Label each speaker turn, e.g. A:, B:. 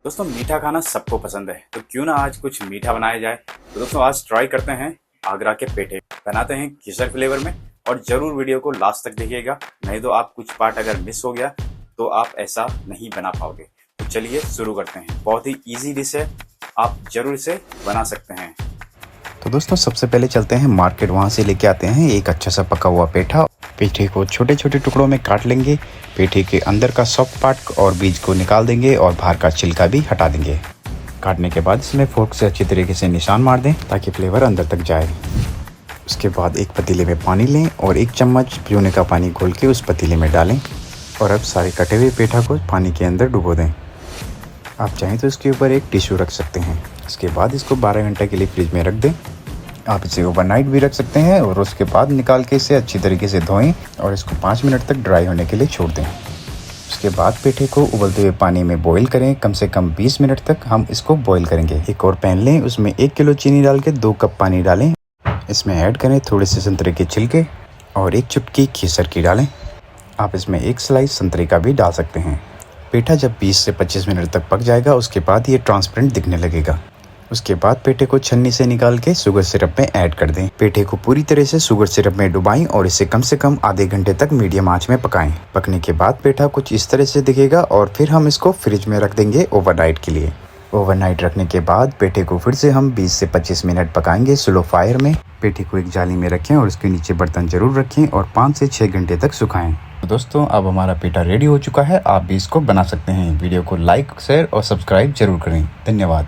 A: दोस्तों मीठा खाना सबको पसंद है, तो क्यों ना आज कुछ मीठा बनाया जाए। तो दोस्तों आज ट्राई करते हैं आगरा के पेठे। बनाते हैं केसर फ्लेवर में, और जरूर वीडियो को लास्ट तक देखिएगा, नहीं तो आप कुछ पार्ट अगर मिस हो गया तो आप ऐसा नहीं बना पाओगे। तो चलिए शुरू करते हैं। बहुत ही इजी डिश है, आप जरूर इसे बना सकते हैं।
B: तो दोस्तों सबसे पहले चलते हैं मार्केट, वहाँ से लेके आते हैं एक अच्छा सा पका हुआ पेठा। पेठे को छोटे छोटे टुकड़ों में काट लेंगे। पेठे के अंदर का सॉफ्ट पार्ट और बीज को निकाल देंगे और बाहर का छिलका भी हटा देंगे। काटने के बाद इसमें फोर्क से अच्छी तरीके से निशान मार दें ताकि फ्लेवर अंदर तक जाए। उसके बाद एक पतीले में पानी लें और 1 चम्मच पीने का पानी घोल के उस पतीले में डालें और अब सारे कटे हुए पेठा को पानी के अंदर डुबो दें। आप चाहें तो इसके ऊपर एक टिश्यू रख सकते हैं। इसके बाद इसको 12 घंटे के लिए फ्रिज में रख दें। आप इसे ओवरनाइट भी रख सकते हैं और उसके बाद निकाल के इसे अच्छी तरीके से धोएं और इसको 5 मिनट तक ड्राई होने के लिए छोड़ दें। उसके बाद पेठे को उबलते हुए पानी में बॉईल करें। कम से कम 20 मिनट तक हम इसको बॉईल करेंगे। एक और पैन लें, उसमें 1 किलो चीनी डाल के 2 कप पानी डालें। इसमें ऐड करें थोड़े से संतरे के छिलके और 1 चुटकी केसर की डालें। आप इसमें 1 स्लाइस संतरे का भी डाल सकते हैं। पेठा जब 20 से 25 मिनट तक पक जाएगा उसके बाद ये ट्रांसपेरेंट दिखने लगेगा। उसके बाद पेठे को छन्नी से निकाल के शुगर सिरप में ऐड कर दें। पेठे को पूरी तरह से शुगर सिरप में डुबाएं और इसे कम से कम आधे घंटे तक मीडियम आंच में पकाएं। पकने के बाद पेठा कुछ इस तरह से दिखेगा और फिर हम इसको फ्रिज में रख देंगे ओवरनाइट के लिए। ओवरनाइट रखने के बाद पेठे को फिर से हम 20 से 25 मिनट पकाएंगे स्लो फायर में। पेठे को एक जाली में रखें और उसके नीचे बर्तन जरूर रखें और 5 से 6 घंटे तक सुखाएं। तो दोस्तों अब हमारा पेठा रेडी हो चुका है। आप भी इसको बना सकते हैं। वीडियो को लाइक, शेयर और सब्सक्राइब जरूर करें। धन्यवाद।